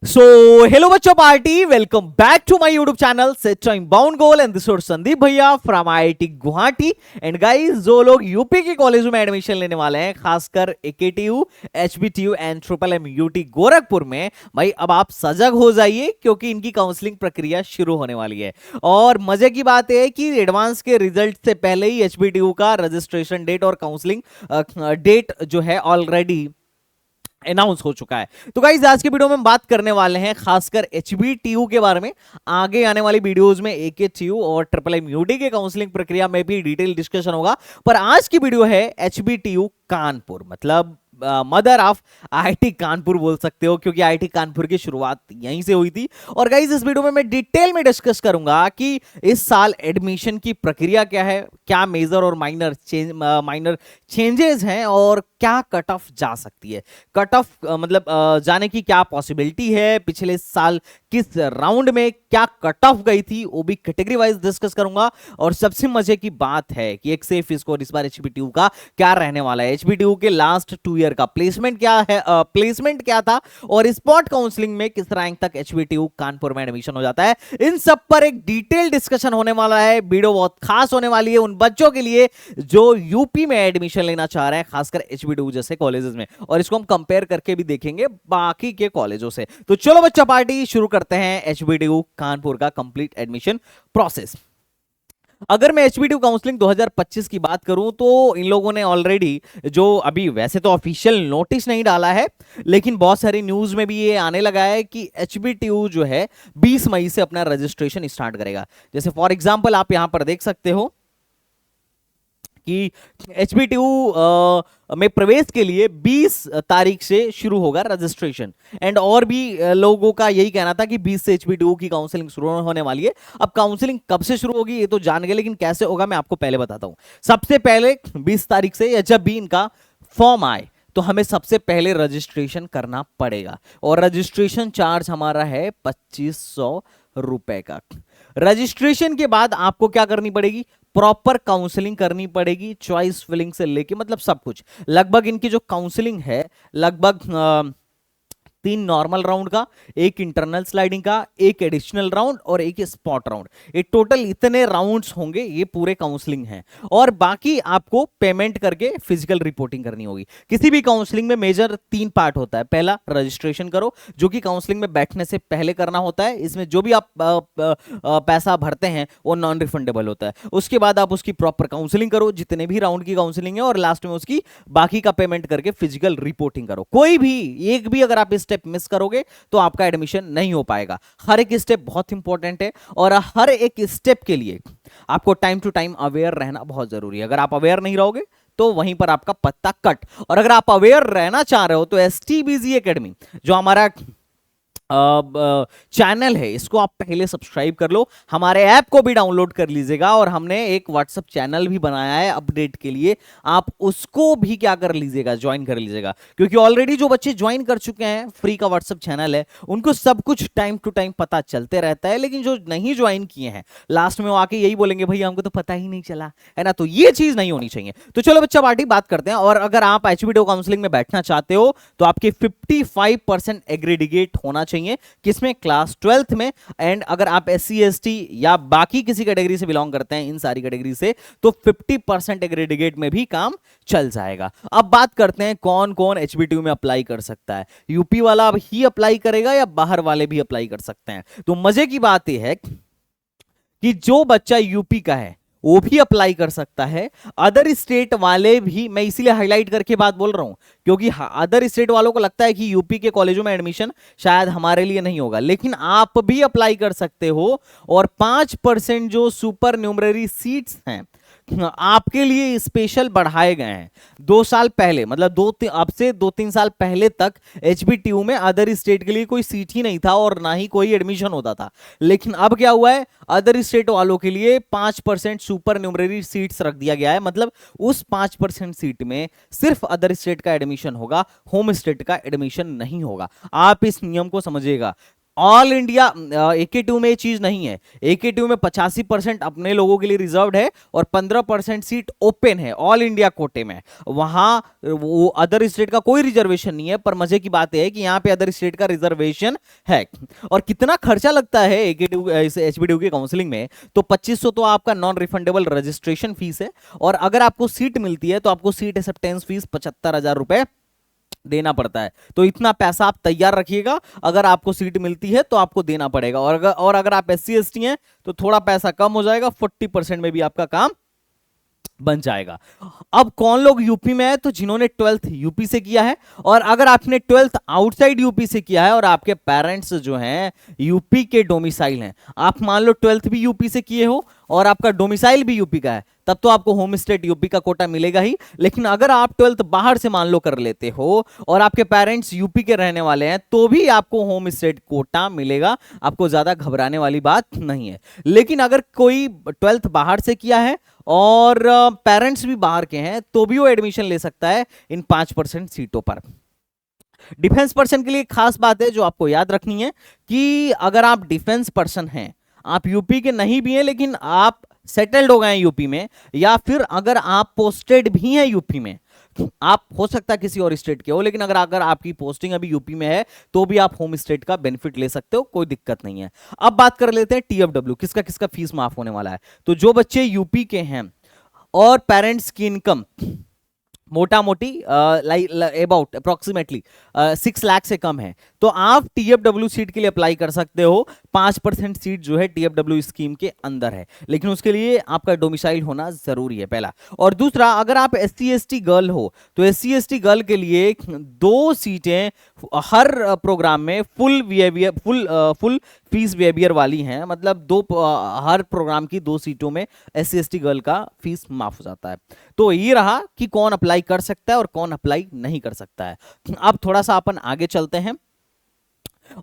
सो hello बच्चों party, welcome back to my YouTube channel set time bound goal and this is Sandeep भैया from IIT Guwahati. And guys, जो लोग UP के कॉलेजों में एडमिशन लेने वाले हैं, खासकर AKTU, HBTU and triple M UT Gorakhpur में, भाई अब आप सजग हो जाइए क्योंकि इनकी काउंसलिंग प्रक्रिया शुरू होने वाली है। और मजे की बात है कि एडवांस के रिजल्ट से पहले ही एचबीटीयू का रजिस्ट्रेशन डेट और काउंसलिंग डेट जो है ऑलरेडी अनाउंस हो चुका है। तो गाइस, आज के वीडियो में हम बात करने वाले हैं खासकर एचबीटीयू के बारे में। आगे आने वाली वीडियोस में एकेटीयू और ट्रिपल एम यूटी के काउंसलिंग प्रक्रिया में भी डिटेल डिस्कशन होगा, पर आज की वीडियो है एचबीटीयू कानपुर, मतलब मदर ऑफ आईआईटी कानपुर बोल सकते हो, क्योंकि आईआईटी कानपुर की शुरुआत यहीं से हुई थी। और गाइस, इस वीडियो में मैं डिटेल में डिस्कस करूंगा कि इस साल एडमिशन की प्रक्रिया क्या है, क्या मेजर और माइनर चेंजेस हैं और क्या कट ऑफ जा सकती है। कट ऑफ मतलब जाने की क्या पॉसिबिलिटी है, पिछले साल किस राउंड में क्या कट ऑफ गई थी, वो भी कैटेगरी वाइज डिस्कस करूंगा। और सबसे मजे की बात है कि एक सेफ स्कोर इस बार एचबीटीयू का क्या रहने वाला है, एचबीटीयू के लास्ट 2 ईयर का प्लेसमेंट क्या है, प्लेसमेंट क्या था, और स्पॉट काउंसलिंग में किस रैंक तक एचबीटीयू कानपुर में एडमिशन हो जाता है। इन सब पर एक डिटेल डिस्कशन होने वाला है। वीडियो बहुत खास होने वाली है उन बच्चों के लिए जो यूपी में एडमिशन लेना चाह रहे हैं, खासकर एचबीटीयू जैसे कॉलेजेस में, और इसको हम कंपेयर करके भी देखेंगे बाकी के कॉलेजों से। तो चलो बच्चा पार्टी, शुरू करते हैं एचबीटीयू कानपुर का कंप्लीट एडमिशन प्रोसेस। अगर मैं एचबीटीयू काउंसलिंग 2025 की बात करूं तो इन लोगों ने ऑलरेडी, जो अभी वैसे तो ऑफिशियल नोटिस नहीं डाला है, लेकिन बहुत सारी न्यूज में भी ये आने लगा है कि एचबीटीयू जो है 20 मई से अपना रजिस्ट्रेशन स्टार्ट करेगा। जैसे फॉर एग्जांपल आप यहां पर देख सकते हो कि एचबीटीयू में प्रवेश के लिए 20 तारीख से शुरू होगा रजिस्ट्रेशन। एंड और भी लोगों का यही कहना था कि 20 से एचबीटीयू की काउंसलिंग शुरू होने वाली है। अब काउंसलिंग कब से शुरू होगी ये तो जान गए, लेकिन कैसे होगा मैं आपको पहले बताता हूं। सबसे पहले 20 तारीख से, या जब भी इनका फॉर्म आए, तो हमें सबसे पहले रजिस्ट्रेशन करना पड़ेगा। और रजिस्ट्रेशन चार्ज हमारा है 2500 रुपए का। रजिस्ट्रेशन के बाद आपको क्या करनी पड़ेगी, प्रॉपर काउंसलिंग करनी पड़ेगी, चॉइस फिलिंग से लेके मतलब सब कुछ। लगभग इनकी जो काउंसलिंग है, लगभग 3 नॉर्मल राउंड का, एक इंटरनल स्लाइडिंग का, एक एडिशनल राउंड और एक स्पॉट राउंड। ये टोटल इतने राउंड्स होंगे, ये पूरे काउंसलिंग हैं। और बाकी आपको पेमेंट करके फिजिकल रिपोर्टिंग करनी होगी। किसी भी काउंसलिंग में मेजर 3 पार्ट होता है। पहला, रजिस्ट्रेशन करो, जो कि काउंसलिंग में बैठने से पहले करना होता है। इसमें जो भी आप पैसा भरते हैं वो नॉन रिफंडेबल होता है। उसके बाद आप उसकी प्रॉपर काउंसलिंग करो, जितने भी राउंड की काउंसलिंग है, और लास्ट में उसकी बाकी का पेमेंट करके फिजिकल रिपोर्टिंग करो। कोई भी एक भी अगर आप स्टेप मिस करोगे तो आपका एडमिशन नहीं हो पाएगा। हर एक स्टेप बहुत इंपॉर्टेंट है, और हर एक स्टेप के लिए आपको टाइम टू टाइम अवेयर रहना बहुत जरूरी है। अगर आप अवेयर नहीं रहोगे तो वहीं पर आपका पत्ता कट। और अगर आप अवेयर रहना चाह रहे हो तो एसटीबीजी एकेडमी, जो हमारा चैनल है, इसको आप पहले सब्सक्राइब कर लो, हमारे ऐप को भी डाउनलोड कर लीजिएगा। और हमने एक व्हाट्सएप चैनल भी बनाया है अपडेट के लिए, आप उसको भी क्या कर लीजिएगा, ज्वाइन कर लीजिएगा। क्योंकि ऑलरेडी जो बच्चे ज्वाइन कर चुके हैं, फ्री का व्हाट्सएप चैनल है, उनको सब कुछ टाइम टू टाइम पता चलते रहता है। लेकिन जो नहीं ज्वाइन किए हैं, लास्ट में वो आके यही बोलेंगे, भैया हमको तो पता ही नहीं चला, है ना। तो ये चीज नहीं होनी चाहिए। तो चलो बच्चा पार्टी, बात करते हैं। और अगर आप एचबीटीयू काउंसलिंग में बैठना चाहते हो तो आपके 55% एग्रीडिगेट होना चाहिए। किसमें, क्लास 12th में। एंड अगर आप SC ST या बाकी किसी कैटेगरी से बिलोंग करते हैं, इन सारी कैटेगरी से, तो 50% एग्रीडिगेट में भी काम चल जाएगा। अब बात करते हैं कौन कौन एचबीटीयू में अप्लाई कर सकता है। यूपी वाला अब ही अप्लाई करेगा या बाहर वाले भी अप्लाई कर सकते हैं। तो मजे की बात यह है कि जो बच्चा यूपी का है वो भी अप्लाई कर सकता है, अदर स्टेट वाले भी। मैं इसीलिए हाईलाइट करके बात बोल रहा हूं क्योंकि अदर स्टेट वालों को लगता है कि यूपी के कॉलेजों में एडमिशन शायद हमारे लिए नहीं होगा, लेकिन आप भी अप्लाई कर सकते हो। और 5% जो सुपर न्यूमररी सीट्स हैं आपके लिए स्पेशल बढ़ाए गए हैं। 2 साल पहले, मतलब अब से 2-3 साल पहले तक एचबीटीयू में अदर स्टेट के लिए कोई सीट ही नहीं था और ना ही कोई एडमिशन होता था। लेकिन अब क्या हुआ है, अदर स्टेट वालों के लिए 5% सुपर न्यूमररी सीट्स रख दिया गया है। मतलब उस 5% सीट में सिर्फ अदर स्टेट का एडमिशन होगा, होम स्टेट का एडमिशन नहीं होगा। आप इस नियम को समझिएगा। ऑल इंडिया AK2 में ये चीज नहीं है। AK2 में 85% अपने लोगों के लिए रिजर्व्ड है और 15% सीट ओपन है ऑल इंडिया कोटे में। वहां वो अदर स्टेट का कोई रिजर्वेशन नहीं है, पर मजे की बात है कि यहाँ पे अदर स्टेट का रिजर्वेशन है। और कितना खर्चा लगता है AK2 HBDU की काउंसलिंग में, तो 2500 तो आपका नॉन रिफंडेबल रजिस्ट्रेशन फीस है, और अगर आपको सीट मिलती है तो आपको सीट एक्सेप्टेंस फीस 75,000 रुपए देना पड़ता है। तो इतना पैसा आप तैयार रखिएगा, अगर आपको सीट मिलती है तो आपको देना पड़ेगा। और अगर आप SC ST हैं तो थोड़ा पैसा कम हो जाएगा, 40% में भी आपका काम बन जाएगा। अब कौन लोग यूपी में है, तो जिन्होंने 12th यूपी से किया है, और अगर आपने 12th आउटसाइड यूपी से किया है और आपके पेरेंट्स जो हैं यूपी के डोमिसाइल हैं, आप मान लो 12th भी यूपी से किए हो और आपका डोमिसाइल भी यूपी का है, तब तो आपको होम स्टेट यूपी का कोटा मिलेगा ही। लेकिन अगर आप 12th बाहर से मान लो कर लेते हो और आपके पेरेंट्स यूपी के रहने वाले हैं, तो भी आपको होम स्टेट कोटा मिलेगा, आपको ज्यादा घबराने वाली बात नहीं है। लेकिन अगर कोई 12th बाहर से किया है और पेरेंट्स भी बाहर के हैं, तो भी वो एडमिशन ले सकता है इन 5% सीटों पर। डिफेंस पर्सन के लिए खास बात है जो आपको याद रखनी है कि अगर आप डिफेंस पर्सन हैं, आप यूपी के नहीं भी हैं लेकिन आप सेटल्ड हो गए हैं यूपी में, या फिर अगर आप पोस्टेड भी हैं यूपी में, आप हो सकता है किसी और स्टेट के हो, लेकिन अगर आपकी पोस्टिंग अभी यूपी में है तो भी आप होम स्टेट का बेनिफिट ले सकते हो, कोई दिक्कत नहीं है। अब बात कर लेते हैं TFW, किसका किसका फीस माफ होने वाला है। तो जो बच्चे यूपी के हैं और पेरेंट्स की इनकम मोटा मोटी अबाउट अप्रोक्सीमेटली 6 लाख से कम है, तो आप TFW सीट के लिए अप्लाई कर सकते हो। 5% सीट जो है TFW स्कीम के अंदर है, लेकिन उसके लिए आपका डोमिसाइल होना जरूरी है, पहला। और दूसरा, अगर आप SC ST गर्ल हो तो SC ST गर्ल के लिए 2 सीटें हर प्रोग्राम में फुल फीस वेबियर वाली हैं, मतलब हर प्रोग्राम की 2 सीटों में SC ST गर्ल का फीस माफ हो जाता है। तो ये रहा कि कौन अप्लाई कर सकता है और कौन अप्लाई नहीं कर सकता है। अब थोड़ा सा अपन आगे चलते हैं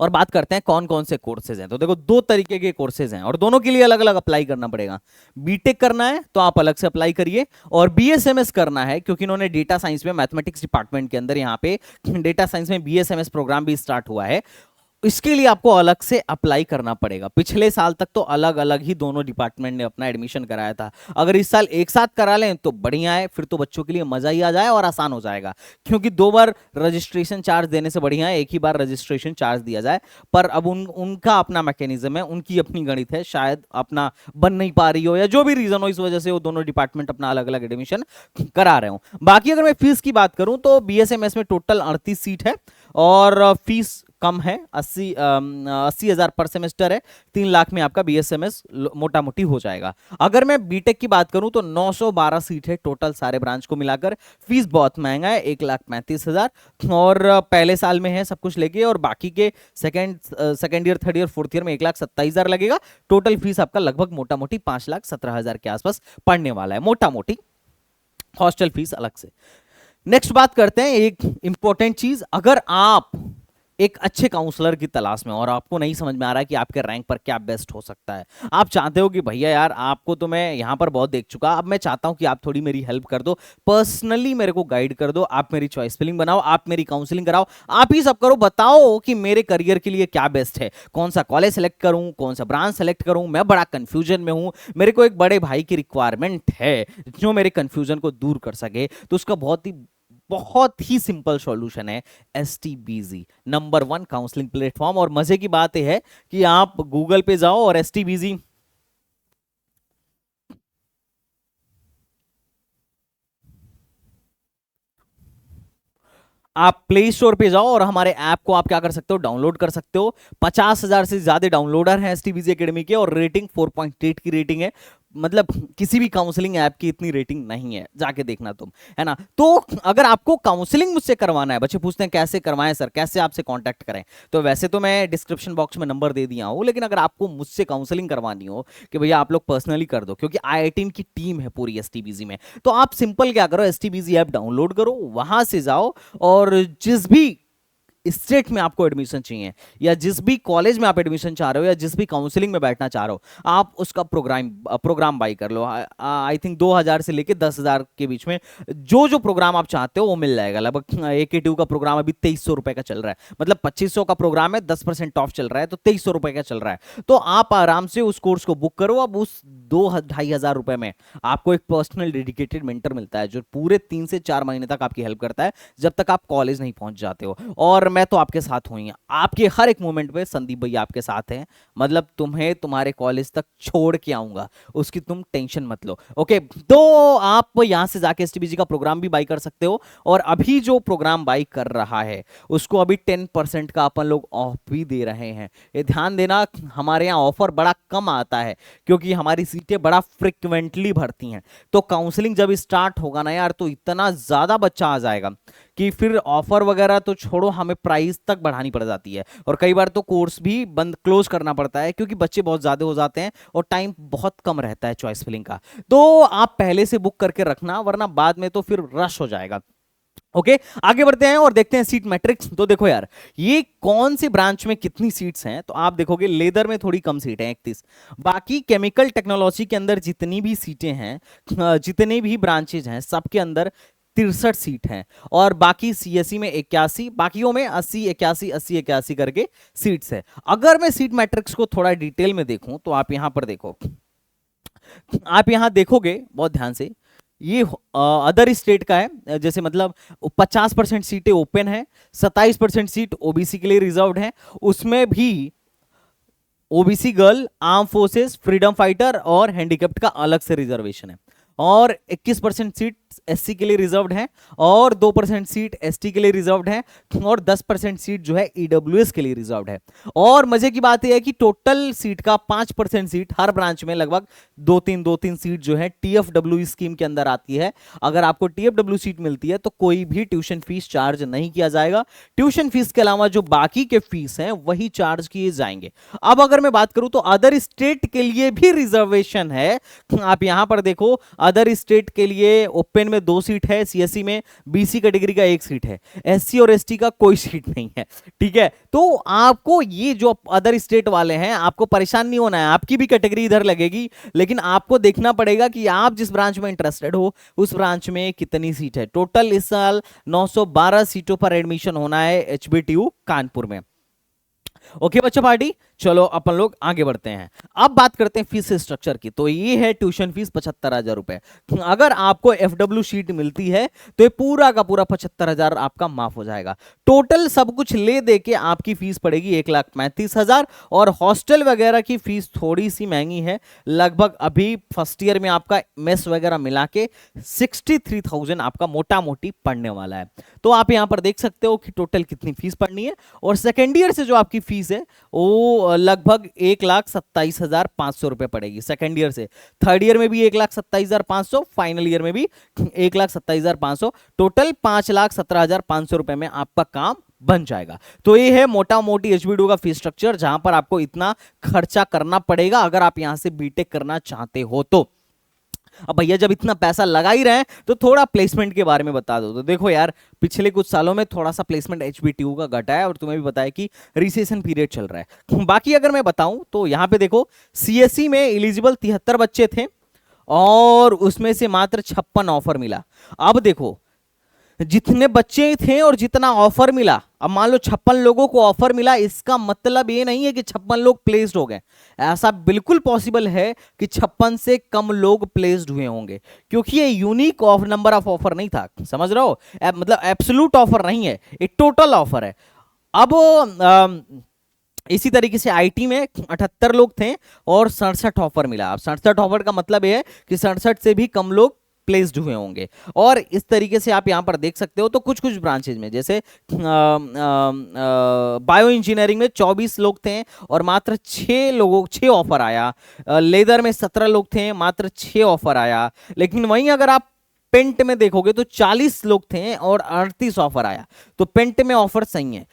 और बात करते हैं कौन कौन से कोर्सेज हैं। तो देखो 2 तरीके के कोर्सेज हैं और दोनों के लिए अलग अलग अप्लाई करना पड़ेगा। बीटेक करना है तो आप अलग से अप्लाई करिए, और BSMS करना है क्योंकि इन्होंने डेटा साइंस में मैथमेटिक्स डिपार्टमेंट के अंदर यहाँ पे डेटा साइंस में BSMS प्रोग्राम भी स्टार्ट हुआ है, इसके लिए आपको अलग से अप्लाई करना पड़ेगा। पिछले साल तक तो अलग अलग ही दोनों डिपार्टमेंट ने अपना एडमिशन कराया था, अगर इस साल एक साथ करा लें तो बढ़िया है, फिर तो बच्चों के लिए मजा ही आ जाए और आसान हो जाएगा, क्योंकि 2 बार रजिस्ट्रेशन चार्ज देने से बढ़िया है एक ही बार रजिस्ट्रेशन चार्ज दिया जाए। पर अब उनका अपना मैकेनिज्म है, उनकी अपनी गणित है, शायद अपना बन नहीं पा रही हो या जो भी रीजन हो, इस वजह से वो दोनों डिपार्टमेंट अपना अलग अलग एडमिशन करा रहे हो। बाकी अगर मैं फीस की बात करूं तो BSMS में टोटल 38 सीट है और फीस कम है, 80,000 पर सेमेस्टर है, 3 लाख में आपका BSMS मोटा मोटी हो जाएगा। अगर मैं बीटेक की बात करूं तो 912 सीट है टोटल सारे ब्रांच को मिलाकर, फीस बहुत महंगा है, 1,35,000, और पहले साल में है सब कुछ लेके, और बाकी के second year, third year, fourth year में 1,27,000 लगेगा। टोटल फीस आपका लगभग मोटा मोटी 5,17,000 के आसपास पड़ने वाला है, मोटा मोटी, हॉस्टल फीस अलग से। नेक्स्ट बात करते हैं एक इंपॉर्टेंट चीज, अगर आप एक अच्छे काउंसलर की तलाश में और आपको नहीं समझ में आ रहा है कि आपके रैंक पर क्या बेस्ट हो सकता है, आप चाहते हो कि भैया यार आपको तो मैं यहां पर बहुत देख चुका, अब मैं चाहता हूं कि आप थोड़ी मेरी हेल्प कर दो, पर्सनली मेरे को गाइड कर दो, आप मेरी चॉइस फिलिंग बनाओ, आप मेरी काउंसलिंग कराओ, आप ही सब करो, बताओ कि मेरे करियर के लिए क्या बेस्ट है, कौन सा कॉलेज सेलेक्ट करूं, कौन सा ब्रांच सेलेक्ट करूं, मैं बड़ा कंफ्यूजन में हूं, मेरे को एक बड़े भाई की रिक्वायरमेंट है जो मेरे कंफ्यूजन को दूर कर सके। तो उसका बहुत ही सिंपल सॉल्यूशन है STBZ, नंबर 1 काउंसलिंग प्लेटफॉर्म। और मजे की बात यह है कि आप गूगल पे जाओ और STBZ आप प्ले स्टोर पे जाओ और हमारे ऐप को आप क्या कर सकते हो, डाउनलोड कर सकते हो। 50,000 से ज्यादा डाउनलोडर हैं STBZ एकेडमी के, और रेटिंग 4.8 की रेटिंग है, मतलब किसी भी काउंसलिंग ऐप की इतनी रेटिंग नहीं है, जाके देखना तुम, है ना। तो अगर आपको काउंसलिंग मुझसे करवाना है, बच्चे पूछते हैं कैसे करवाएं सर, कैसे आपसे कांटेक्ट करें, तो वैसे तो मैं डिस्क्रिप्शन बॉक्स में नंबर दे दिया हूं, लेकिन अगर आपको मुझसे काउंसलिंग करवानी हो कि भैया आप लोग पर्सनली कर दो, क्योंकि IIT की टीम है पूरी STBZ में, तो आप सिंपल क्या करो, STBZ ऐप डाउनलोड करो, वहां से जाओ और जिस भी स्टेट में आपको एडमिशन चाहिए या जिस भी कॉलेज में आप एडमिशन चाह रहे हो या जिस भी काउंसलिंग में बैठना चाह रहे हो, आप उसका प्रोग्राम बाई कर लो। आई थिंक 2000 से लेके 10,000 के बीच में जो जो प्रोग्राम आप चाहते हो वो मिल जाएगा। लगभग AKTU का प्रोग्राम अभी 2300 रुपए का चल रहा है, मतलब 2500 का प्रोग्राम है, 10% ऑफ चल रहा है, तो 2300 रुपए का चल रहा है। तो आप आराम से उस कोर्स को बुक करो। अब उस 2-2,500 रुपए में आपको एक पर्सनल डेडिकेटेड मेंटर मिलता है जो पूरे 3 से 4 महीने तक आपकी हेल्प करता है जब तक आप कॉलेज नहीं पहुंच जाते हो। और मैं तो आपके साथ हूं ही, आपके हर एक मोमेंट पे संदीप भैया आपके साथ हैं। मतलब तुम्हें तुम्हारे कॉलेज तक छोड़ के आऊंगा, उसकी तुम टेंशन मत लो। ओके, तो आप यहां से जाके STBG का प्रोग्राम भी बाई कर सकते हो। और अभी जो प्रोग्राम बाई कर रहा है उसको अभी 10% का अपन लोग ऑफ भी दे रहे हैं। ये ध्यान देना, हमारे यहाँ ऑफर बड़ा कम आता है क्योंकि हमारी सीटें बड़ा फ्रिक्वेंटली भरती हैं। तो काउंसलिंग जब स्टार्ट होगा ना यार, तो इतना ज्यादा बच्चा आ जाएगा कि फिर ऑफर वगैरह तो छोड़ो, हमें प्राइस तक बढ़ानी पड़ जाती है। और कई बार तो कोर्स भी बंद क्लोज करना पड़ता है क्योंकि बच्चे बहुत ज्यादा हो जाते हैं और टाइम बहुत कम रहता है चॉइस फिलिंग का। तो आप पहले से बुक करके रखना, वरना बाद में तो फिर रश हो जाएगा। ओके, आगे बढ़ते हैं और देखते हैं सीट मैट्रिक्स। तो देखो यार, ये कौन सी ब्रांच में कितनी सीट्स हैं, तो आप देखोगे लेदर में थोड़ी कम सीट है 31। बाकी केमिकल टेक्नोलॉजी के अंदर जितनी भी सीटें हैं, जितने भी ब्रांचेज हैं, सबके अंदर 63 सीट हैं। और बाकी CSE में 81, बाकियों में 80 81 80 81 करके सीट्स है। अगर मैं सीट मैट्रिक्स को थोड़ा डिटेल में देखूं तो आप यहां पर देखो, आप यहां देखोगे बहुत ध्यान से, ये अदर स्टेट का है। जैसे मतलब 50% सीटें ओपन है, 27% सीट OBC के लिए रिजर्व्ड है। उसमें भी OBC girl, arm forces, freedom fighter और हैंडीकैप्ड का अलग से रिजर्वेशन है। और 21% सीट SC के लिए रिजर्व्ड है और 2% सीट ST के लिए रिजर्व्ड है और 10% सीट जो है EWS के लिए रिजर्व्ड है। और मजे की बात यह है कि टोटल सीट का 5% सीट हर ब्रांच में, लगभग 2-3 सीट जो है TFW स्कीम के अंदर आती है। अगर आपको TFW सीट मिलती है तो कोई भी ट्यूशन फीस चार्ज नहीं किया जाएगा। ट्यूशन फीस के अलावा जो बाकी के फीस हैं वही चार्ज किए जाएंगे। अब अगर मैं बात करूं तो अदर स्टेट के लिए भी रिजर्वेशन है। आप यहां पर देखो, अदर स्टेट के लिए ओपन में 2 सीट है, CSE में BC कैटेगरी का 1 सीट है, SC और ST का कोई सीट नहीं है। ठीक है, तो आपको ये जो अदर स्टेट वाले हैं, आपको परेशान नहीं होना है, आपकी भी कैटेगरी इधर लगेगी। लेकिन आपको देखना पड़ेगा कि आप जिस ब्रांच में इंटरेस्टेड हो उस ब्रांच में कितनी सीट है। टोटल इस साल 912 सीटों पर एडमिशन होना है HBTU कानपुर में। ओके बच्चों पार्टी, चलो अपन लोग आगे बढ़ते हैं। अब बात करते हैं फीस स्ट्रक्चर की। तो ये है ट्यूशन फीस 75,000 रुपए। अगर आपको FW शीट मिलती है तो ये पूरा का पूरा 75,000 आपका माफ हो जाएगा। टोटल सब कुछ ले दे के आपकी फीस पड़ेगी 1,35,000। और हॉस्टल वगैरह की फीस थोड़ी सी महंगी है, लगभग अभी फर्स्ट ईयर में आपका मेस वगैरह मिला के 63,000 आपका मोटा मोटी पड़ने वाला है। तो आप यहां पर देख सकते हो कि टोटल कितनी फीस पड़नी है। और सेकेंड ईयर से जो आपकी फीस है वो लगभग 1,27,500 रुपए पड़ेगी सेकेंड ईयर से। थर्ड ईयर में भी 1,27,500, फाइनल ईयर में भी 1,27,500, टोटल 5,17,500 रुपए में आपका काम बन जाएगा। तो ये है मोटा मोटी HBTU का फीस स्ट्रक्चर, जहां पर आपको इतना खर्चा करना पड़ेगा अगर आप यहां से बीटेक करना चाहते हो तो। अब भैया जब इतना पैसा लगा ही रहे हैं तो थोड़ा प्लेसमेंट के बारे में बता दो। तो देखो यार, पिछले कुछ सालों में थोड़ा सा प्लेसमेंट HBTU का घटा है और तुम्हें भी बताया कि रिसेशन पीरियड चल रहा है। बाकी अगर मैं बताऊं तो यहां पे देखो, CSE में एलिजिबल 73 बच्चे थे और उसमें से मात्र 56 ऑफर मिला। अब देखो, जितने बच्चे थे और जितना ऑफर मिला, अब मान लो 56 लोगों को ऑफर मिला, इसका मतलब ये नहीं है कि 56 लोग प्लेस्ड हो गए। ऐसा बिल्कुल पॉसिबल है कि 56 से कम लोग प्लेस्ड हुए होंगे, क्योंकि ये यूनिक नंबर ऑफ ऑफर नहीं था, समझ रहे हो? मतलब एब्सोल्यूट ऑफर नहीं है, ये टोटल ऑफर है। अब इसी तरीके से IT में 78 लोग थे और 67 ऑफर मिला। अब 67 ऑफर का मतलब यह है कि 67 से भी कम लोग प्लेस्ड हुए होंगे। और इस तरीके से आप यहां पर देख सकते हो। तो कुछ कुछ ब्रांचेज में, जैसे बायो इंजीनियरिंग में 24 लोग थे और मात्र 6 ऑफर आया। लेदर में 17 लोग थे, मात्र 6 ऑफर आया। लेकिन वहीं अगर आप पेंट में देखोगे तो 40 लोग थे और 38 ऑफर आया। तो पेंट में ऑफर सही है।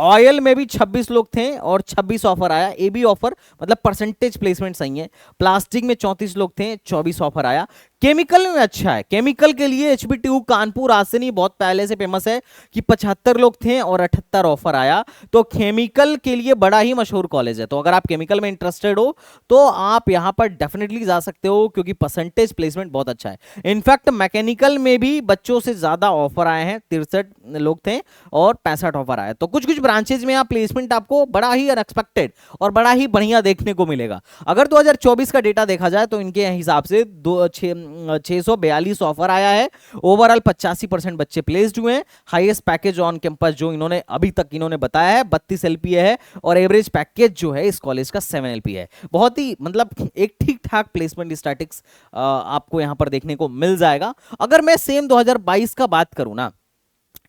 ऑयल में भी 26 लोग थे और 26 ऑफर आया, ये भी ऑफर मतलब परसेंटेज प्लेसमेंट सही है। प्लास्टिक में 34 लोग थे, 24 ऑफर आया। केमिकल में अच्छा है, केमिकल के लिए एचबीटीयू कानपुर आज से नहीं बहुत पहले से फेमस है कि 75 लोग थे और 78 ऑफर आया। तो केमिकल के लिए बड़ा ही मशहूर कॉलेज है। तो अगर आप केमिकल में इंटरेस्टेड हो तो आप यहां पर डेफिनेटली जा सकते हो, क्योंकि परसेंटेज प्लेसमेंट बहुत अच्छा है। इनफैक्ट मैकेनिकल में भी बच्चों से ज्यादा ऑफर आए हैं, 63 लोग थे और 65 ऑफर आए। तो कुछ कुछ ब्रांचेज में आप प्लेसमेंट आपको बड़ा ही अनएक्सपेक्टेड और बड़ा ही बढ़िया देखने को मिलेगा। अगर 2024 का डेटा देखा जाए तो इनके हिसाब से 642 ऑफर आया है। ओवरऑल 85% बच्चे प्लेस्ड हुए हैं। हाईएस्ट पैकेज ऑन कैंपस जो इन्होंने अभी तक इन्होंने बताया है 32 एलपीए है, और एवरेज पैकेज जो है इस कॉलेज का 7 एलपीए है। बहुत ही मतलब एक ठीक ठाक प्लेसमेंट स्टैटिक्स आपको यहां पर देखने को मिल जाएगा। अगर मैं सेम 2022 का बात करूं ना,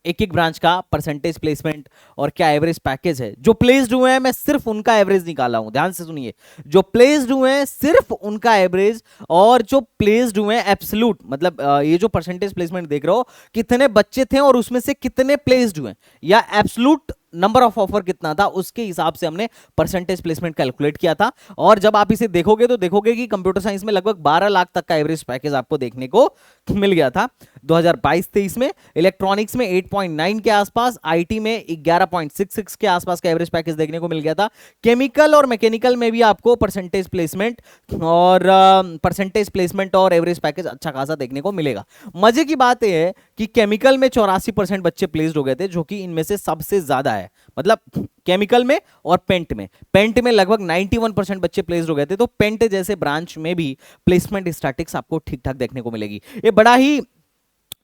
एक एक ब्रांच का परसेंटेज प्लेसमेंट और क्या एवरेज पैकेज है, जो प्लेस्ड हुए हैं मैं सिर्फ उनका एवरेज निकाला हूं, ध्यान से सुनिए। जो प्लेस्ड हुए हैं सिर्फ उनका एवरेज, और जो प्लेस्ड हुए हैं एब्सोल्यूट, मतलब ये जो परसेंटेज प्लेसमेंट देख रहे हो कितने बच्चे थे और उसमें से कितने प्लेस्ड हुए, या एब्सोल्यूट नंबर ऑफ ऑफर कितना था, उसके हिसाब से हमने परसेंटेज प्लेसमेंट कैलकुलेट किया था। और जब आप इसे देखोगे तो देखोगे कि कंप्यूटर साइंस में लगभग 12 लाख तक का एवरेज पैकेज आपको देखने को मिल गया था 2022-23 में। इलेक्ट्रॉनिक्स में 8.9 के आसपास, आईटी में 11.66 के आसपास का एवरेज पैकेज देखने को मिल गया था। केमिकल और मैकेनिकल में भी आपको परसेंटेज प्लेसमेंट और एवरेज पैकेज अच्छा खासा देखने को मिलेगा। मजे की बात यह है कि केमिकल में 84% बच्चे प्लेस्ड हो गए थे, जो कि इनमें से सबसे ज्यादा है। मतलब केमिकल में और पेंट में लगभग 91% बच्चे प्लेस्ड हो गए थे। तो पेंट जैसे ब्रांच में भी प्लेसमेंट स्टैटिक्स आपको ठीक ठाक देखने को मिलेगी। ये बड़ा ही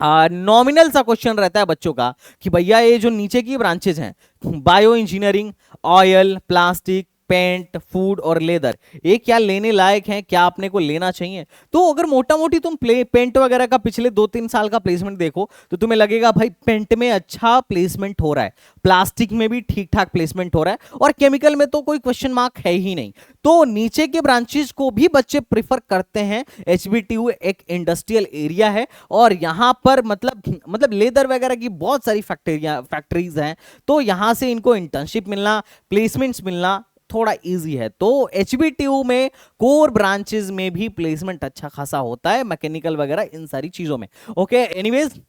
नॉमिनल सा क्वेश्चन रहता है बच्चों का कि भैया ये जो नीचे की ब्रांचेज हैं, bio engineering, oil, plastic, paint, food और लेदर, ये क्या लेने लायक हैं, क्या अपने को लेना चाहिए? तो अगर मोटा मोटी तुम पेंट वगैरह का पिछले 2-3 साल का प्लेसमेंट देखो तो तुम्हें लगेगा भाई पेंट में अच्छा प्लेसमेंट हो रहा है, प्लास्टिक में भी ठीक ठाक प्लेसमेंट हो रहा है, और केमिकल में तो कोई क्वेश्चन मार्क है ही नहीं। तो नीचे के ब्रांचेस को भी बच्चे प्रिफर करते हैं। एचबीटीयू एक इंडस्ट्रियल एरिया है और यहां पर मतलब लेदर वगैरह की बहुत सारी फैक्ट्रीज हैं, तो यहां से इनको इंटर्नशिप मिलना, प्लेसमेंट्स मिलना थोड़ा इजी है। तो एचबीटीयू में कोर ब्रांचेस में भी प्लेसमेंट अच्छा खासा होता है, मैकेनिकल वगैरह इन सारी चीजों में। ओके, एनीवेज,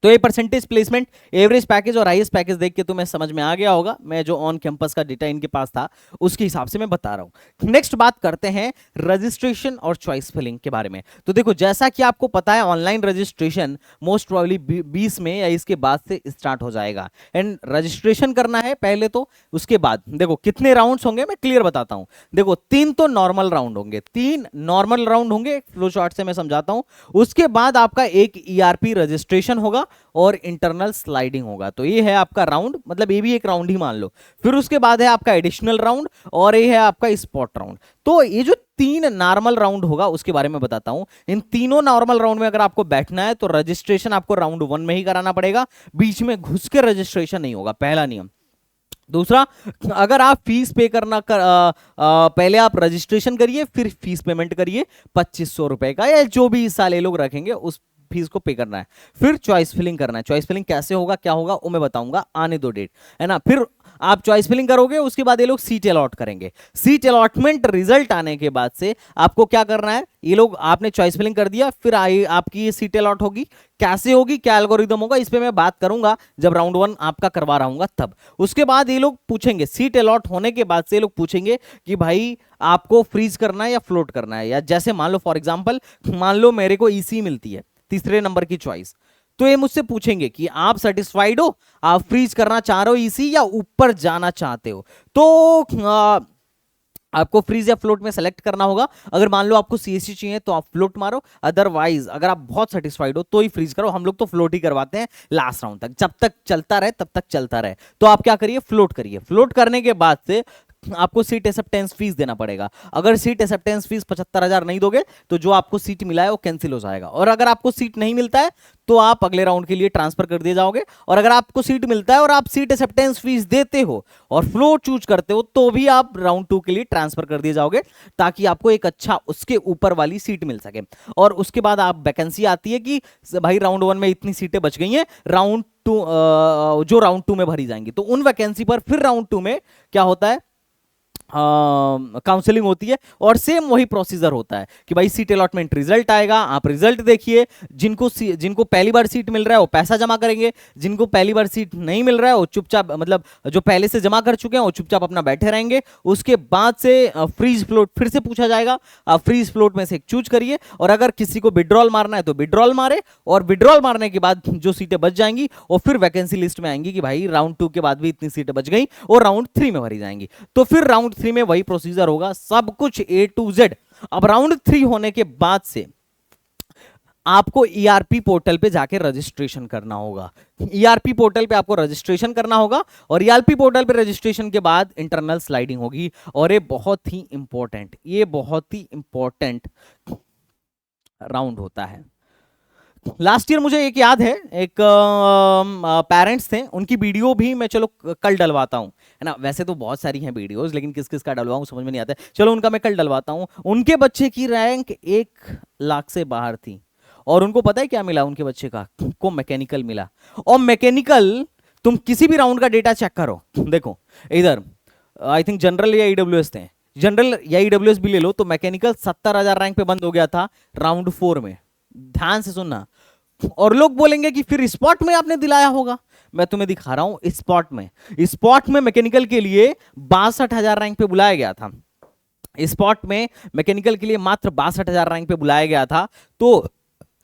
तो ये परसेंटेज प्लेसमेंट, एवरेज पैकेज और हाईएस्ट पैकेज देख के तुम्हें समझ में आ गया होगा। मैं जो ऑन कैंपस का डेटा इनके पास था उसके हिसाब से मैं बता रहा हूं। नेक्स्ट बात करते हैं रजिस्ट्रेशन और चॉइस फिलिंग के बारे में। तो देखो, जैसा कि आपको पता है ऑनलाइन रजिस्ट्रेशन मोस्ट प्रोबेबली 20 में या इसके बाद से स्टार्ट हो जाएगा। एंड रजिस्ट्रेशन करना है पहले, तो उसके बाद देखो कितने राउंड्स होंगे मैं क्लियर बताता हूं। देखो 3 तो नॉर्मल राउंड होंगे, 3 नॉर्मल राउंड होंगे, फ्लो चार्ट से मैं समझाता हूं। उसके बाद आपका एक ईआरपी रजिस्ट्रेशन होगा और इंटरनल स्लाइडिंग होगा। तो ये है आपका राउंड, मतलब ये भी एक राउंड ही मान लो। फिर उसके बाद है आपका एडिशनल राउंड और ये है आपका स्पॉट राउंड। तो ये जो 3 नॉर्मल राउंड होगा उसके बारे में बताता हूं। इन तीनों नॉर्मल राउंड में अगर आपको बैठना है तो रजिस्ट्रेशन आपको राउंड 1 में ही कराना पड़ेगा, बीच में घुस के रजिस्ट्रेशन नहीं होगा, पहला नियम। दूसरा, अगर आप फीस पे करना पहले आप रजिस्ट्रेशन करिए, फिर फीस पेमेंट करिए 2500 रुपए का, या जो भी इस साल ये लोग रखेंगे उस फीस को पे करना है। फिर चॉइस फिलिंग करना है। चॉइस फिलिंग कैसे होगा, क्या होगा, वो मैं बताऊंगा, आने दो डेट, है ना। फिर आप चॉइस फिलिंग करोगे, उसके बाद ये लोग सीट अलॉट करेंगे। सीट अलॉटमेंट रिजल्ट आने के बाद से आपको क्या करना है, ये लोग, आपने चॉइस फिलिंग कर दिया, फिर आपकी ये सीट अलॉट होगी। कैसे होगी, क्या एल्गोरिदम होगा, इस पे मैं बात करूंगा जब राउंड 1 आपका करवा रहा हूं तब। उसके बाद ये लोग पूछेंगे, सीट अलॉट होने के बाद से ये लोग पूछेंगे कि भाई आपको फ्रीज करना है या फ्लोट करना है। या जैसे मान लो फॉर एग्जांपल, मान लो मेरे को ईसी मिलती है, तीसरे नंबर की चॉइस, तो ये मुझसे पूछेंगे कि आप सेटिस्फाइड हो, आप फ्रीज करना चाह रहे हो ईसी, या ऊपर जाना चाहते हो। तो आपको फ्रीज या फ्लोट में सेलेक्ट करना होगा। अगर मान लो आपको सीएससी चाहिए तो आप फ्लोट मारो, अदरवाइज अगर आप बहुत सेटिस्फाइड हो तो ही फ्रीज करो। हम लोग तो फ्लोट ही करवाते हैं लास्ट राउंड तक, जब तक चलता रहे तब तक चलता रहे। तो आप क्या करिए, फ्लोट करिए। फ्लोट करने के बाद से आपको सीट एक्सेप्टेंस फीस देना पड़ेगा। अगर सीट एक्सेप्टेंस फीस 75,000 नहीं दोगे तो जो आपको सीट मिला है वो कैंसिल हो जाएगा। और अगर आपको सीट नहीं मिलता है तो आप अगले राउंड के लिए ट्रांसफर कर दिए जाओगे। और अगर आपको सीट मिलता है और आप सीट एक्सेप्टेंस फीस देते हो और फ्लोर चूज करते हो तो भी आप राउंड 2 के लिए ट्रांसफर कर दिए जाओगे, ताकि आपको एक अच्छा उसके ऊपर वाली सीट मिल सके। और उसके बाद आप वैकेंसी आती है कि भाई राउंड 1 में इतनी सीटें बच गई हैं, राउंड 2 जो राउंड 2 में भरी जाएंगी, तो उन वैकेंसी पर फिर राउंड 2 में क्या होता है, काउंसलिंग होती है और सेम वही प्रोसीजर होता है कि भाई सीट अलॉटमेंट रिजल्ट आएगा, आप रिजल्ट देखिए, जिनको पहली बार सीट मिल रहा है वो पैसा जमा करेंगे, जिनको पहली बार सीट नहीं मिल रहा है वो चुपचाप, मतलब जो पहले से जमा कर चुके हैं वो चुपचाप अपना बैठे रहेंगे। उसके बाद से फ्रीज फ्लोट फिर से पूछा जाएगा, आप फ्रीज फ्लोट में से एक चूज करिए, और अगर किसी को विड्रॉल मारना है तो विड्रॉल मारे, और विड्रॉल मारने के बाद जो सीटें बच जाएंगी और फिर वैकेंसी लिस्ट में आएंगी कि भाई राउंड 2 के बाद भी इतनी सीटें बच गई और राउंड 3 में भरी जाएंगी। तो फिर राउंड 3 में वही प्रोसीजर होगा, सब कुछ A to Z। अब राउंड 3 होने के बाद से आपको ईआरपी पोर्टल पे जाके रजिस्ट्रेशन करना होगा। ईआरपी पोर्टल पे आपको रजिस्ट्रेशन करना होगा, और ईआरपी पोर्टल पे रजिस्ट्रेशन के बाद इंटरनल स्लाइडिंग होगी। और ये बहुत ही इंपॉर्टेंट राउंड होता है। लास्ट ईयर मुझे एक याद है, एक पेरेंट्स थे, उनकी वीडियो भी मैं चलो कल डलवाता हूं, है ना। वैसे तो बहुत सारी हैं वीडियोस, लेकिन किस किस का डलवाऊं समझ में नहीं आता है। चलो उनका मैं कल डलवाता हूं। उनके बच्चे की रैंक 1 लाख से बाहर थी, और उनको पता है क्या मिला उनके बच्चे को मैकेनिकल मिला। और मैकेनिकल तुम किसी भी राउंड का डेटा चेक करो, देखो इधर आई थिंक जनरल या ईडब्ल्यूएस थे, जनरल या ईडब्ल्यूएस भी ले लो, तो मैकेनिकल 70,000 रैंक पे बंद हो गया था राउंड 4 में। ध्यान से सुनना। और लोग बोलेंगे कि फिर स्पॉट में आपने दिलाया होगा, मैं तुम्हें दिखा रहा हूं। स्पॉट में मैकेनिकल के लिए 62,000 रैंक पे बुलाया गया था। स्पॉट में मैकेनिकल के लिए मात्र 62,000 रैंक पे बुलाया गया था। तो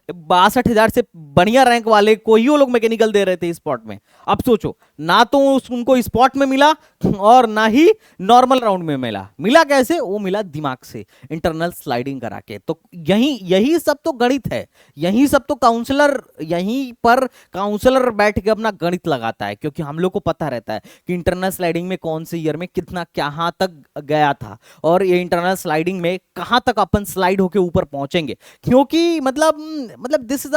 62,000 से बढ़िया रैंक वाले को ही वो लोग मैकेनिकल दे रहे थे स्पॉट में। अब सोचो, ना तो उनको स्पॉट में मिला और ना ही नॉर्मल राउंड में मिला कैसे? वो मिला दिमाग से, इंटरनल स्लाइडिंग करा के। तो यही सब तो गणित है, यही सब तो यहीं पर काउंसलर बैठ के अपना गणित लगाता है, क्योंकि हम लोग को पता रहता है कि इंटरनल स्लाइडिंग में कौन से ईयर में कितना कहां तक गया था, और ये इंटरनल स्लाइडिंग में कहां तक अपन स्लाइड होके ऊपर पहुंचेंगे। क्योंकि मतलब दिस इज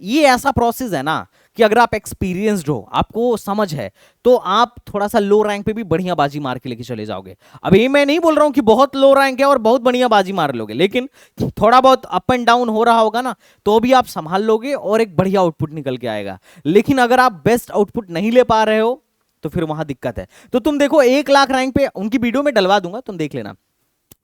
ये ऐसा प्रोसेस है ना कि अगर आप एक्सपीरियंस्ड हो, आपको समझ है, तो आप थोड़ा सा लो रैंक पे भी बढ़िया बाजी मार के लेके चले जाओगे। अब ये मैं नहीं बोल रहा हूं कि बहुत लो रैंक है और बहुत बढ़िया बाजी मार लोगे, लेकिन थोड़ा बहुत अप एंड डाउन हो रहा होगा ना, तो भी आप संभाल लोगे और एक बढ़िया आउटपुट निकल के आएगा। लेकिन अगर आप बेस्ट आउटपुट नहीं ले पा रहे हो तो फिर वहां दिक्कत है। तो तुम देखो 1 लाख रैंक पे, उनकी वीडियो में डलवा दूंगा, तुम देख लेना,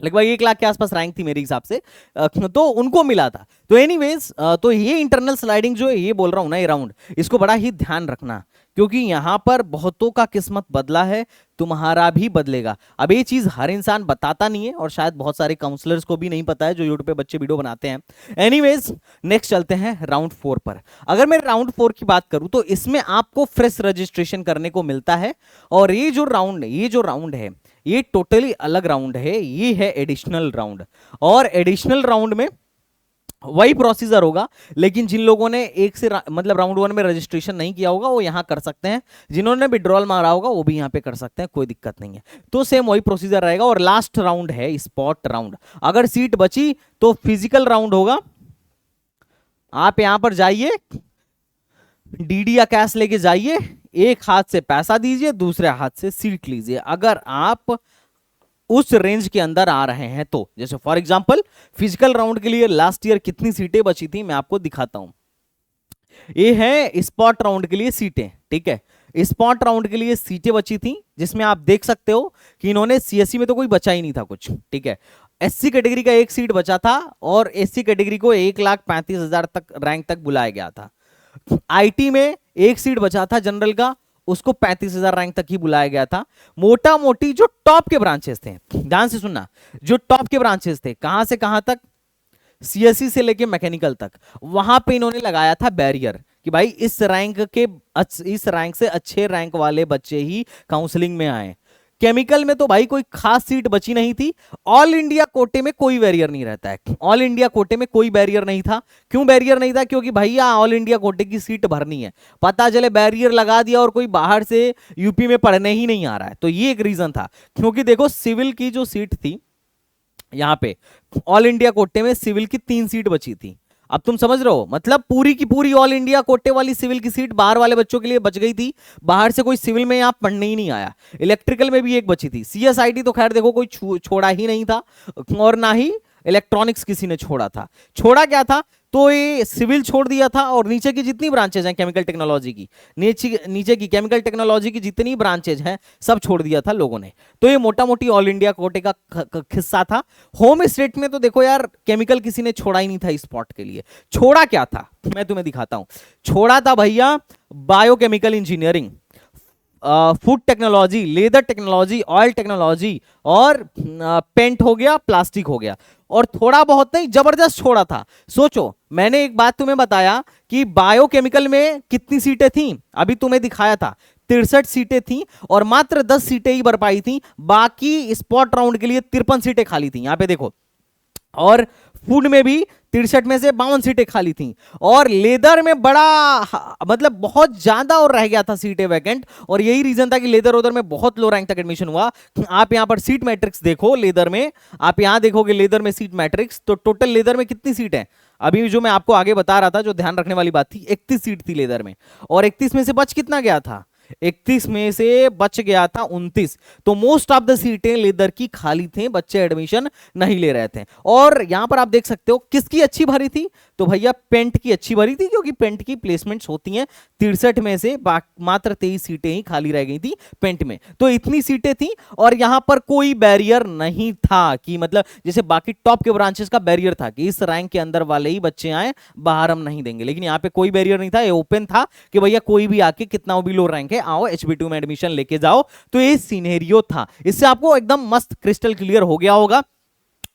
लगभग 1 लाख के आसपास रैंक थी मेरे हिसाब से, तो उनको मिला था। तो एनीवेज, तो ये इंटरनल स्लाइडिंग जो है, ये बोल रहा हूं ना, ये राउंड, इसको बड़ा ही ध्यान रखना, क्योंकि यहां पर बहुतों का किस्मत बदला है, तुम्हारा भी बदलेगा। अब ये चीज हर इंसान बताता नहीं है, और शायद बहुत सारे काउंसलर्स को भी नहीं पता है जो यूट्यूब पे बच्चे वीडियो बनाते हैं। एनीवेज, नेक्स्ट चलते हैं राउंड 4 पर। अगर मैं राउंड 4 की बात करूं तो इसमें आपको फ्रेश रजिस्ट्रेशन करने को मिलता है, और ये जो राउंड है ये टोटली अलग राउंड है, ये है एडिशनल राउंड। और एडिशनल राउंड में वही प्रोसीजर होगा, लेकिन जिन लोगों ने मतलब राउंड 1 में रजिस्ट्रेशन नहीं किया होगा वो यहां कर सकते हैं, जिन्होंने विड्रॉल मारा होगा वो भी यहां पे कर सकते हैं, कोई दिक्कत नहीं है। तो सेम वही प्रोसीजर रहेगा। और लास्ट राउंड है स्पॉट राउंड। अगर सीट बची तो फिजिकल राउंड होगा। आप यहां पर जाइए, डीडी या कैश लेके जाइए, एक हाथ से पैसा दीजिए, दूसरे हाथ से सीट लीजिए। अगर आप उस रेंज के अंदर आ रहे हैं तो, जैसे फॉर एग्जांपल फिजिकल राउंड के लिए लास्ट ईयर कितनी सीटें बची थी मैं आपको दिखाता हूं। ये है स्पॉट राउंड के लिए सीटें, ठीक है। स्पॉट राउंड के लिए सीटें बची थी, जिसमें आप देख सकते हो कि इन्होंने सीएससी में तो कोई बचा ही नहीं था कुछ, ठीक है। एससी कैटेगरी का एक सीट बचा था, और एससी कैटेगरी को 1,35,000 तक रैंक तक बुलाया गया था। आईटी में एक सीट बचा था जनरल का, उसको 35,000 रैंक तक ही बुलाया गया था। मोटा मोटी जो टॉप के ब्रांचेस थे, ध्यान से सुनना, जो टॉप के ब्रांचेस थे, कहां से कहां तक, सीएससी से लेके मैकेनिकल तक, वहां पे इन्होंने लगाया था बैरियर कि भाई इस रैंक से अच्छे रैंक वाले बच्चे ही काउंसलिंग में आए। केमिकल में तो भाई कोई खास सीट बची नहीं थी। ऑल इंडिया कोटे में कोई बैरियर नहीं रहता है, ऑल इंडिया कोटे में कोई बैरियर नहीं था। क्यों बैरियर नहीं था? क्योंकि भैया ऑल इंडिया कोटे की सीट भरनी है, पता चले बैरियर लगा दिया और कोई बाहर से यूपी में पढ़ने ही नहीं आ रहा है, तो ये एक रीजन था। क्योंकि देखो सिविल की जो सीट थी यहां पे, ऑल इंडिया कोटे में सिविल की 3 सीट बची थी। अब तुम समझ रहे हो, मतलब पूरी की पूरी ऑल इंडिया कोटे वाली सिविल की सीट बाहर वाले बच्चों के लिए बच गई थी। बाहर से कोई सिविल में यहां पढ़ने ही नहीं आया। इलेक्ट्रिकल में भी एक बची थी। सीएसआईटी तो खैर देखो कोई छोड़ा ही नहीं था, और ना ही इलेक्ट्रॉनिक्स किसी ने छोड़ा था। छोड़ा क्या था? तो ये सिविल छोड़ दिया था और नीचे की जितनी ब्रांचेज हैं केमिकल टेक्नोलॉजी की, नीचे की केमिकल टेक्नोलॉजी की जितनी ब्रांचेज हैं सब छोड़ दिया था लोगों ने। तो ये मोटा मोटी ऑल इंडिया कोटे का हिस्सा था। होम स्टेट में तो देखो यार केमिकल किसी ने छोड़ा ही नहीं था स्पॉट के लिए। छोड़ा क्या था मैं तुम्हें दिखाता हूं। छोड़ा था भैया biochemical engineering, food technology, leather technology, oil technology और पेंट हो गया, प्लास्टिक हो गया। और थोड़ा बहुत नहीं, जबरदस्त छोड़ा था। सोचो, मैंने एक बात तुम्हें बताया कि बायोकेमिकल में कितनी सीटें थी, अभी तुम्हें दिखाया था 63 सीटें थी और मात्र 10 सीटें ही भर पाई थी, बाकी स्पॉट राउंड के लिए 53 सीटें खाली थी, यहां पे देखो। और फूड में भी 63 में से 52 सीटें खाली थी। और लेदर में बड़ा मतलब बहुत ज्यादा और रह गया था सीटें वैकेंट, और यही रीजन था कि लेदर उधर में बहुत लो रैंक तक एडमिशन हुआ। आप यहां पर सीट मैट्रिक्स देखो लेदर में, आप यहां देखोगे लेदर में सीट मैट्रिक्स, तो टोटल लेदर में कितनी सीट है, अभी जो मैं आपको आगे बता रहा था जो ध्यान रखने वाली बात थी, 31 सीट थी लेदर में। और 31 में से बच कितना गया था, 31 में से बच गया था 29। तो मोस्ट ऑफ द सीटें लेदर की खाली थी, बच्चे एडमिशन नहीं ले रहे थे। और यहां पर आप देख सकते हो किसकी अच्छी भरी थी, तो भैया पेंट की अच्छी भरी थी, क्योंकि पेंट की प्लेसमेंट्स होती हैं 63 में से मात्र 23 सीटें ही खाली रह गई थी पेंट में। तो इतनी सीटें थी और यहां पर कोई बैरियर नहीं था कि मतलब जैसे बाकी टॉप के ब्रांचेस का बैरियर था कि इस रैंक के अंदर वाले ही बच्चे आए, बाहर हम नहीं देंगे। लेकिन यहां पे कोई बैरियर नहीं था, ये ओपन था कि भैया कोई भी आके कितना भी लो रैंक है आओ HB2 में एडमिशन लेके जाओ। तो ये सिनेरियो था, इससे आपको एकदम मस्त क्रिस्टल क्लियर हो गया होगा।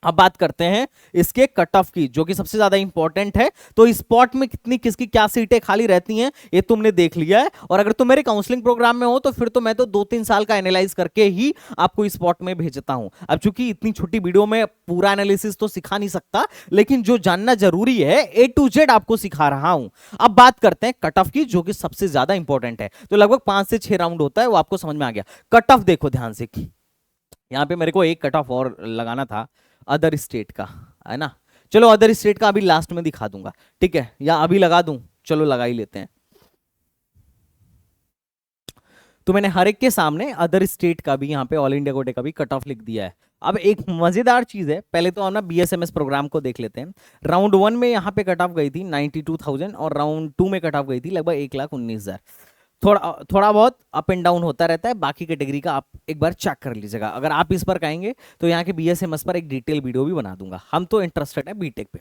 अब बात करते हैं इसके कट ऑफ की, जो कि सबसे ज्यादा इंपॉर्टेंट है। तो स्पॉट में कितनी किसकी क्या सीटें खाली रहती हैं ये तुमने देख लिया है। और अगर तुम मेरे काउंसलिंग प्रोग्राम में हो तो फिर तो मैं तो 2-3 साल का एनालाइज करके ही आपको स्पॉट में भेजता हूं। अब चूंकि इतनी छोटी वीडियो में पूरा एनालिसिस तो सिखा नहीं सकता, लेकिन जो जानना जरूरी है A to Z आपको सिखा रहा हूं। अब बात करते हैं कट ऑफ की, जो कि सबसे ज्यादा इंपॉर्टेंट है। तो लगभग 5 से 6 राउंड होता है, वो आपको समझ में आ गया। कट ऑफ देखो ध्यान से, यहां पे मेरे को एक कट ऑफ और लगाना था अदर स्टेट का, है ना। चलो अदर स्टेट का अभी लास्ट में दिखा दूंगा, ठीक है, या अभी लगा दूं, चलो लगा ही लेते हैं। तो मैंने हर एक के सामने अदर स्टेट का भी, यहाँ पे ऑल इंडिया कोटे का भी कट ऑफ लिख दिया है। अब एक मजेदार चीज है, पहले तो हम ना BSMS प्रोग्राम को देख लेते हैं। राउंड 1 में यहाँ पे कट ऑफ गई थी 92,000 और राउंड 2 में कट ऑफ गई थी लगभग 1,19,000। थोड़ा बहुत अप एंड डाउन होता रहता है, बाकी कैटेगरी का आप एक बार चेक कर लीजिएगा। अगर आप इस पर कहेंगे तो यहाँ के BSMS पर एक डिटेल वीडियो भी बना दूंगा। हम तो इंटरेस्टेड है बीटेक पे।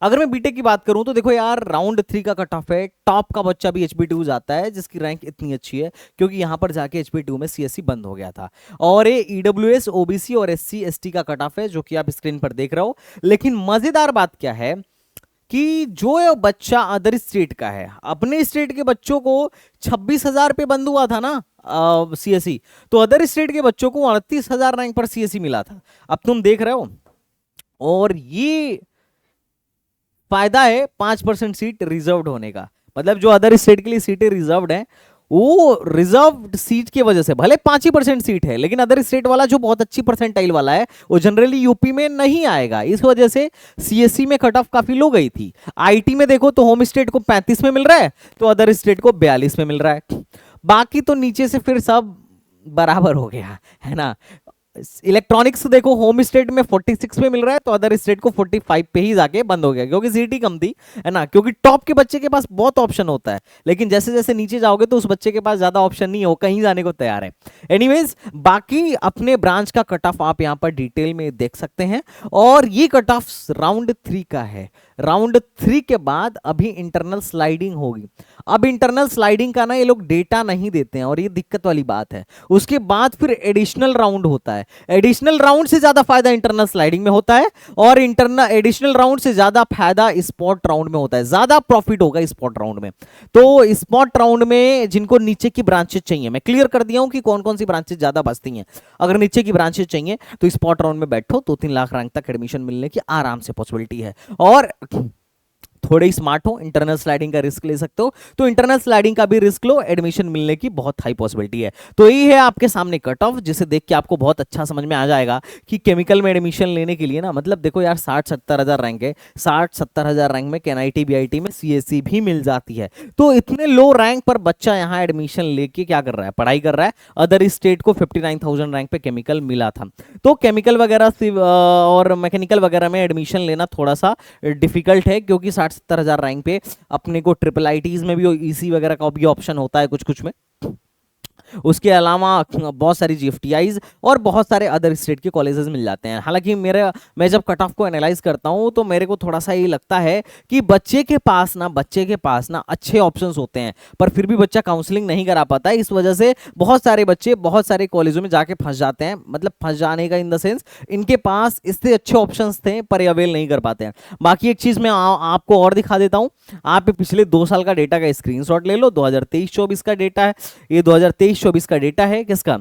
अगर मैं बीटेक की बात करूं तो देखो यार, राउंड 3 का कट ऑफ है, टॉप का बच्चा भी HB2 जाता है जिसकी रैंक इतनी अच्छी है, क्योंकि यहां पर जाके HB2 में CSE बंद हो गया था। और ये EWS OBC और SC ST का कट ऑफ है, जो कि आप स्क्रीन पर देख रहे हो। लेकिन मजेदार बात क्या है कि जो बच्चा अदर स्टेट का है, अपने स्टेट के बच्चों को 26,000 पे बंद हुआ था ना CSE, तो अदर स्टेट के बच्चों को 38,000 रैंक पर CSE मिला था। अब तुम देख रहे हो, और ये फायदा है 5% सीट रिजर्व्ड होने का। मतलब जो अदर स्टेट के लिए सीटें रिजर्व्ड हैं, वो रिजर्व्ड सीट की वजह से भले 5% सीट है, लेकिन अदर स्टेट वाला जो बहुत अच्छी परसेंटाइल वाला है वो जनरली यूपी में नहीं आएगा। इस वजह से CSE में कट ऑफ काफी लो गई थी। IT में देखो तो होम स्टेट को 35 में मिल रहा है, तो अदर स्टेट को 42 में मिल रहा है। बाकी तो नीचे से फिर सब बराबर हो गया, है ना। इलेक्ट्रॉनिक्स देखो होम स्टेट में 46 पे मिल रहा है, तो अदर स्टेट को 45 पे ही जाके बंद हो गया, क्योंकि सीटी कम थी, है ना। क्योंकि टॉप के बच्चे के पास बहुत ऑप्शन होता है, लेकिन जैसे जैसे नीचे जाओगे तो उस बच्चे के पास ज्यादा ऑप्शन नहीं हो, कहीं जाने को तैयार है। एनीवेज, बाकी अपने ब्रांच का कट ऑफ आप यहाँ पर डिटेल में देख सकते हैं। और ये कट ऑफ राउंड 3 का है। राउंड 3 के बाद अभी इंटरनल स्लाइडिंग होगी। अब इंटरनल स्लाइडिंग का ना ये लोग डेटा नहीं देते हैं, और ये दिक्कत वाली बात है। उसके बाद फिर एडिशनल राउंड होता है। एडिशनल राउंड से ज्यादा फायदा इंटरनल स्लाइडिंग में होता है, और इंटरनल एडिशनल राउंड से ज्यादा फायदा स्पॉट राउंड में होता है। ज्यादा प्रॉफिट होगा स्पॉट राउंड में। तो स्पॉट राउंड में जिनको नीचे की ब्रांचेस चाहिए, मैं क्लियर कर दिया हूं कि कौन कौन सी ब्रांचेस ज्यादा बचती हैं। अगर नीचे की ब्रांचेस चाहिए तो स्पॉट राउंड में बैठो, 2-3 लाख रैंक तक एडमिशन मिलने की आराम से पॉसिबिलिटी है। और थोड़े स्मार्ट हो, इंटरनल स्लाइडिंग का रिस्क ले सकते हो, तो इंटरनल स्लाइडिंग का भी रिस्क लो, एडमिशन मिलने की बहुत हाई पॉसिबिलिटी है। तो ये है आपके सामने कट ऑफ, जिसे देख के आपको बहुत अच्छा समझ में आ जाएगा कि केमिकल में एडमिशन लेने के लिए ना, मतलब देखो यार 60-70 हजार रैंक है, 60-70 हजार रैंक में NIT BIT में CSE भी मिल जाती है। तो इतने लो रैंक पर बच्चा यहाँ एडमिशन लेके क्या कर रहा है, पढ़ाई कर रहा है। अदर स्टेट को 59,000 रैंक पे केमिकल मिला था, तो केमिकल वगैरह और मैकेनिकल वगैरह में एडमिशन लेना थोड़ा सा डिफिकल्ट है, क्योंकि 60 60-70 हज़ार रैंक पे अपने को ट्रिपल आईटीज में भी ईसी वगैरह का भी ऑप्शन होता है कुछ कुछ में। उसके अलावा बहुत सारी जीएफटीआईज और बहुत सारे अदर स्टेट के कॉलेजेस मिल जाते हैं। हालांकि मैं जब कट ऑफ को एनालाइज करता हूं तो मेरे को थोड़ा सा ये लगता है कि बच्चे के पास ना अच्छे ऑप्शंस होते हैं, पर फिर भी बच्चा काउंसलिंग नहीं करा पाता है। इस वजह से बहुत सारे बच्चे बहुत सारे कॉलेजों में जाके फंस जाते हैं, मतलब फंस जाने का इन द सेंस इनके पास इससे अच्छे ऑप्शंस थे पर ये अवेल नहीं कर पाते हैं। बाकी एक चीज मैं आपको और दिखा देता हूं। आप पिछले 2 साल का डेटा का स्क्रीनशॉट ले लो। 2023-24 का डेटा है, ये 2023-24 का डेटा है किसका,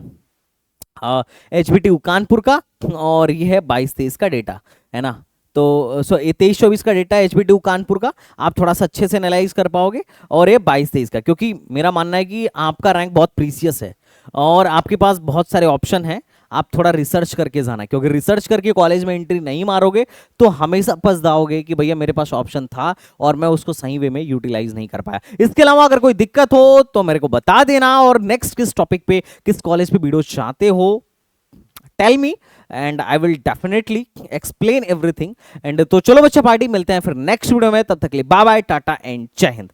एचबीटीयू कानपुर का, और ये है 22-23 का डेटा, है ना। तो ये 23-24 का डेटा है एचबीटीयू कानपुर का, आप थोड़ा सा अच्छे से एनालाइज कर पाओगे। और ये 22-23 का, क्योंकि मेरा मानना है कि आपका रैंक बहुत प्रीसियस है और आपके पास बहुत सारे ऑप्शन हैं। आप थोड़ा रिसर्च करके जाना, क्योंकि रिसर्च करके कॉलेज में एंट्री नहीं मारोगे तो हमेशा पछताओगे कि भैया मेरे पास ऑप्शन था और मैं उसको सही वे में यूटिलाइज नहीं कर पाया। इसके अलावा अगर कोई दिक्कत हो तो मेरे को बता देना, और नेक्स्ट किस टॉपिक पे किस कॉलेज पे वीडियो चाहते हो tell me and I will definitely explain everything. And तो चलो बच्चा पार्टी, मिलते हैं फिर नेक्स्ट वीडियो में, तब तक के लिए बाय बाय, टाटा एंड जय हिंद।